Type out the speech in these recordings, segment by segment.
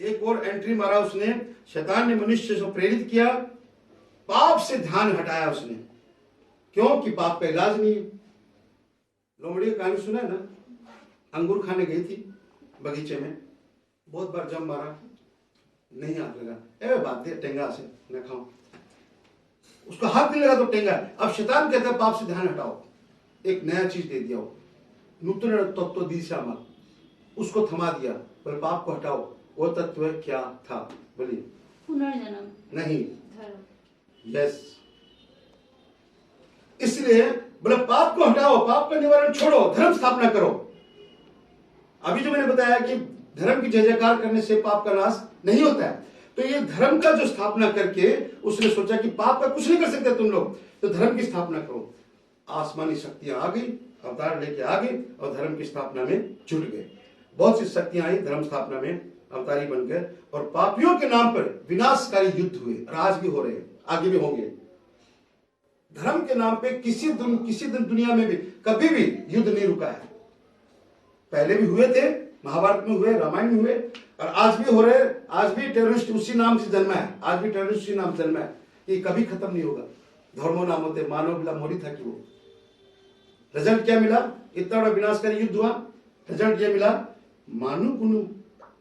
एक और एंट्री मारा उसने। शैतान ने मनुष्य को प्रेरित किया, पाप से ध्यान हटाया उसने। क्यों? कि पाप का इलाज नहीं है। लोमड़ी की कहानी सुना है ना? अंगूर खाने गई थी बगीचे में, बहुत बार जम मारा, नहीं हाथ लगा। ए बात दे टेंगा से न खाऊं, उसका हाथ नहीं लगा तो टेंगा। अब शैतान कहता है पाप से ध्यान हटाओ, एक नया चीज दे दिया, नूतन तत्व दी श्यामा, उसको थमा दिया, बोले पाप को हटाओ। वो तत्व क्या था? बोलिए। पुनर्जन्म नहीं, यस। इसलिए बोले पाप को हटाओ, पाप का निवारण छोड़ो, धर्म स्थापना करो। अभी जो मैंने बताया कि धर्म की जय जयकार करने से पाप का नाश नहीं होता है, तो ये धर्म का जो स्थापना करके उसने सोचा कि पाप का कुछ नहीं कर सकते तुम लोग, तो धर्म की स्थापना करो। आसमानी शक्तियां आ गई, अवतार लेके आ गई और धर्म की स्थापना में जुट गए। बहुत सी शक्तियां आई, धर्म स्थापना में अवतारी बन गए और पापियों के नाम पर विनाशकारी युद्ध हुए, और आज भी हो रहे हैं, आगे भी होंगे। धर्म के नाम पे किसी दिन दुनिया में भी कभी भी युद्ध नहीं रुका है। पहले भी हुए थे, महाभारत में हुए, रामायण में हुए, और आज भी हो रहे। आज भी टेररिस्ट उसी नाम से जन्मा है, आज भी टेररिस्ट उसी नाम से जन्मा है। ये कभी खत्म नहीं होगा। धर्मो नाम होते, मानव बिला मोरी था कि वो रिजल्ट क्या मिला? इतना बड़ा विनाशकारी युद्ध हुआ, रिजल्ट ये मिला,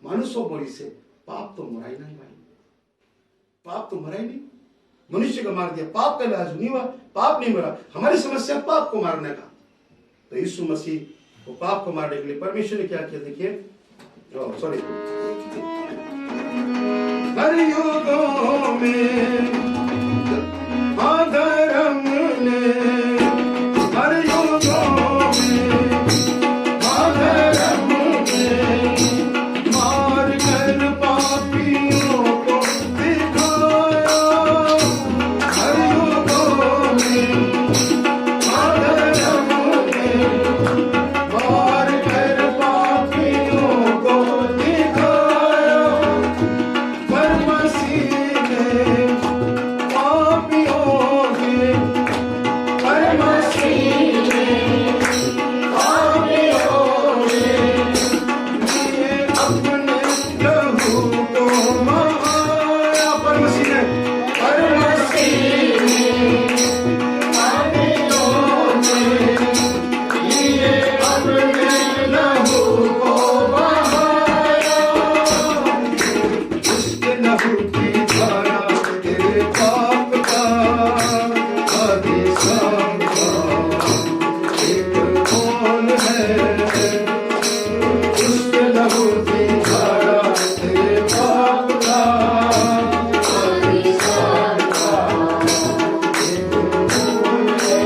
मानु सो मोरी से पाप तो मरा ही नहीं भाई, पाप तो मरा ही नहीं। मनुष्य को मार दिया, पाप का इलाज नहीं हुआ, पाप नहीं मरा। हमारी समस्या पाप को मारने का। तो यीशु मसीह वो पाप को मारने के लिए परमेश्वर ने क्या किया? देखिए, सॉरी, हर युगों में धर्म ने, हर युगों में धर्म ने मार कर पापियों को दिखाया। हर युगों में धर्म ने मार कर पापियों को दिखाया। पर मसीह ने पापियों के, पर मसीह ने पापियों के लिए अपने लहू को बहाया। पर मसीह ने, पर मसीह ने पापियों के लिए अपने लहू को बहाया। उसके लहू की धारा तेरे पाप का अभिशाप का एक कौन है? उसके लहू की धारा तेरे पाप का अभिशाप का एक कौन है?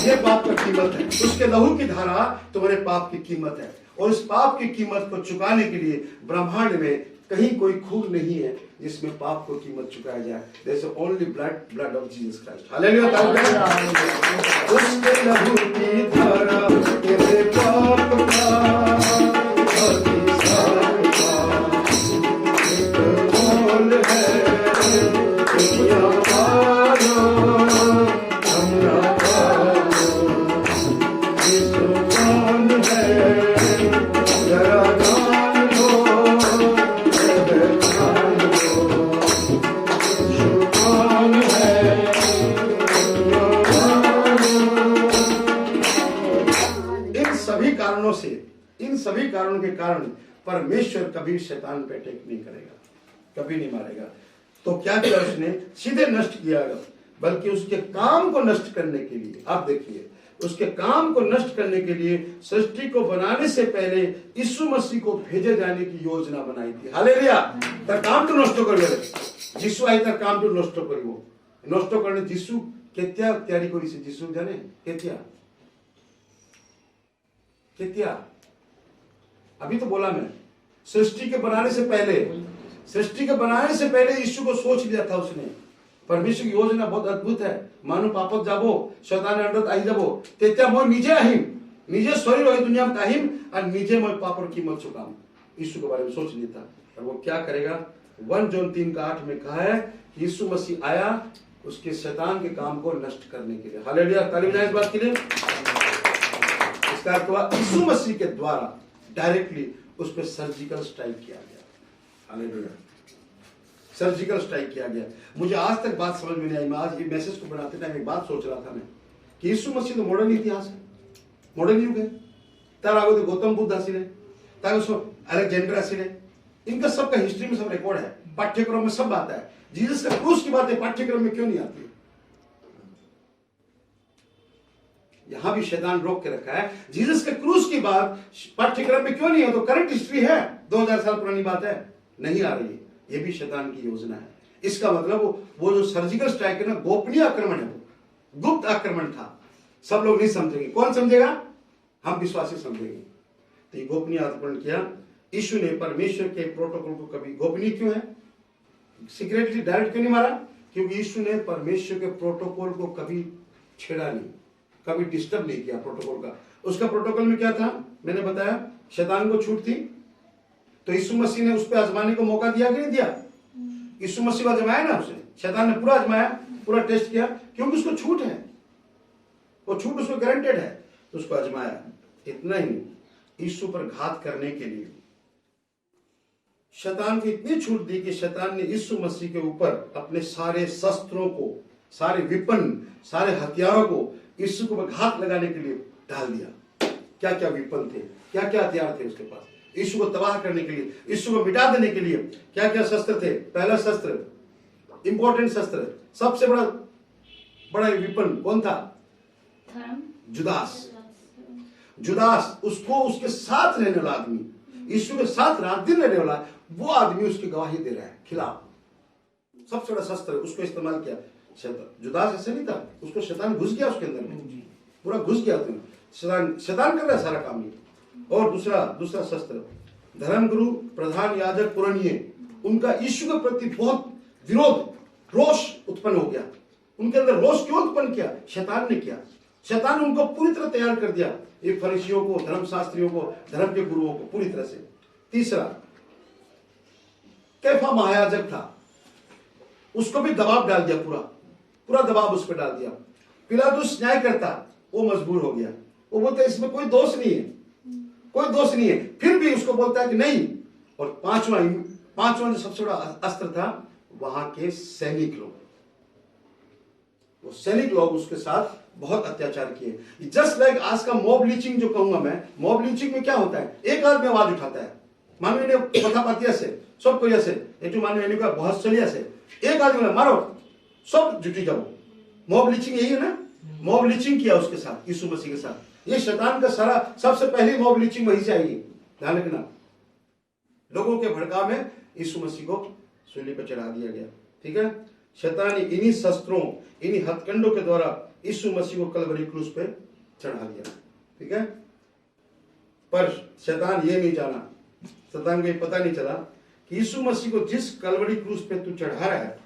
ये पाप का कीमत है। उसके लहू की धारा तुम्हारे पाप की कीमत है, और उस पाप की कीमत को चुकाने के लिए ब्रह्मांड में कहीं कोई खून नहीं है जिसमें पाप को कीमत चुकाया जाए। There is only blood of Jesus Christ. Hallelujah. उसके लहू की धारा तेरे पाप का अभिशाप का एक कौन है? दुनिया पालो, हमरा पालो, यीशु कौन है? जरा जान लो, जान लो, यीशु कौन है? इन सभी कारणों के कारण परमेश्वर कभी शैतान पे अटैक नहीं करेगा, कभी नहीं मारेगा। तो क्या किया उसने? सीधे नष्ट किया, बल्कि उसके काम को नष्ट करने के लिए, आप देखिए, उसके काम को नष्ट करने के लिए सृष्टि को बनाने से पहले यीशु मसीह को भेजे जाने की योजना बनाई थी। हालेलुया। तार काम तो नष्ट कर जीशु आई, तार काम तो नष्ट करिवो, नष्ट करने जीशु केत्या तैयारी करिছে? जीशु जाने केत्या अभी तो बोला मैं, सृष्टि के बनाने से पहले, सृष्टि के बनाने से पहले यीशु को सोच लिया था उसने। परमेश्वर की योजना बहुत अद्भुत है। मानो पापत जाबो, शैतान अंडत आई जाबो, तेत्या मैं निजे आहिम, निजे शरीर रही दुनिया में आहिम, और निजे मैं पापर कीमत चुकाऊं। यीशु के बारे में सोच लिया था। और वो क्या करेगा? 1 जॉन 3:8 में कहा है कि यीशु मसीह आया उसके शैतान के काम को नष्ट करने के लिए। हालेलुया। ताली बजाएं इस बात के लिए। इसका अर्थ हुआ यीशु मसीह के द्वारा डायरेक्टली उस पर सर्जिकल स्ट्राइक किया गया। हालेलुया। सर्जिकल स्ट्राइक किया गया। मुझे आज तक बात समझ में नहीं आई। मैं आज ये मैसेज को बनाते टाइम एक बात सोच रहा था मैं कि यीशु मसीह तो मॉडर्न इतिहास है, मॉडर्न युग है। तार आगे तो गौतम बुद्ध आसिले, ताकि उसको अलेक्जेंडर आसिले, इनका सबका हिस्ट्री में सब रिकॉर्ड है, पाठ्यक्रम में सब आता है। जीसस का क्रूस की बातें पाठ्यक्रम में क्यों नहीं आती? यहां भी शैतान रोक के रखा है। जीसस के क्रूस की बात पाठ्यक्रम में क्यों नहीं है? तो करंट हिस्ट्री है, 2000 साल पुरानी बात है, नहीं आ रही है। ये भी शैतान की योजना है। इसका मतलब वो जो सर्जिकल स्ट्राइक है ना, गोपनीय आक्रमण है, वो गुप्त आक्रमण था। सब लोग नहीं समझेंगे। कौन समझेगा? हम विश्वासी समझेंगे। तो ये गोपनीय आक्रमण किया। यीशु ने परमेश्वर के प्रोटोकॉल को कभी गोपनीय क्यों है, सीक्रेटली डायरेक्ट क्यों नहीं मारा? क्योंकि यीशु ने परमेश्वर के प्रोटोकॉल को कभी छेड़ा नहीं, कभी डिस्टर्ब नहीं किया प्रोटोकॉल का। उसका प्रोटोकॉल में क्या था? मैंने बताया, शैतान को छूट थी, तो यीशु मसीह ने उस पर आजमाने को मौका दिया कि नहीं दिया? यीशु मसीह को आजमाया ना उसने, शैतान ने पूरा आजमाया, पूरा टेस्ट किया, क्योंकि उसको छूट है, वो छूट उसको गारंटेड है, तो उसको आजमाया। इतना ही नहीं, यीशु पर घात करने के लिए शैतान को इतनी छूट दी कि शैतान ने यीशु मसीह के ऊपर अपने सारे शस्त्रों को, सारे विपन, सारे हथियारों को यीशु को घात लगाने के लिए डाल दिया। क्या क्या विपन थे, क्या क्या हथियार थे उसके पास यीशु को तबाह करने के लिए, यीशु को मिटा देने के लिए? क्या क्या शस्त्र थे? पहला शस्त्र, इंपॉर्टेंट शस्त्र, सबसे बड़ा विपन कौन था? जुदास। जुदास, उसको उसके साथ रहने वाला आदमी, यीशु के साथ रात दिन रहने वाला, वो आदमी उसकी गवाही दे रहा है खिलाफ। सबसे बड़ा शस्त्र उसको इस्तेमाल किया शैतान। जुदास ऐसे नहीं था, उसको शैतान घुस गया उसके अंदर में, पूरा घुस गया। शैतान कर रहा है सारा काम ये। और दूसरा शस्त्र, धर्मगुरु, प्रधान याजक, पुरानिये, उनका यीशु के प्रति बहुत विरोध, रोष उत्पन्न हो गया। उनके अंदर रोष क्यों उत्पन्न किया? शैतान ने किया। शैतान ने उनको पूरी तरह तैयार कर दिया, ये फरीसियों को, धर्मशास्त्रियों को, धर्म के गुरुओं को पूरी तरह से। तीसरा, कैफा महायाजक था, उसको भी दबाव डाल दिया, पूरा दबाव उस पर डाल दिया। पिलातुस न्याय करता, वो मजबूर हो गया, वो बोलता है इसमें कोई दोष नहीं है, कोई दोष नहीं है, फिर भी उसको बोलता है कि नहीं। और पांचवा जो सबसे बड़ा अस्त्र था, वहां के सैनिक लोग, वो सैनिक लोग उसके साथ बहुत अत्याचार किए। जस्ट लाइक आज का मॉब लीचिंग जो कहूंगा मैं, मॉब लीचिंग में क्या होता है? एक आदमी आवाज उठाता है, मानवीय ने कथा पातिया से, सब कोरिया से, एक मानवीय का बहुत सलिया से, एक आदमी मारो, सब जुटी जाओ। मॉब लीचिंग यही है ना? मॉब लीचिंग किया उसके साथ, यीशु मसीह के साथ। ये शैतान का सारा सबसे पहली मॉब लीचिंग वहीं से आई है, ध्यान रखना। लोगों के भड़काव में यीशु मसीह को सूली पर चढ़ा दिया गया। ठीक है, शैतान ने इन्हीं शस्त्रों, इन्हीं हथकंडों के द्वारा यीशु मसीह को कलवरी क्रूस पे चढ़ा दिया। ठीक है, पर शैतान ये नहीं जाना, शैतान को ये पता नहीं चला कि यीशु मसीह को जिस कलवरी क्रूस पे तू चढ़ा रहा है,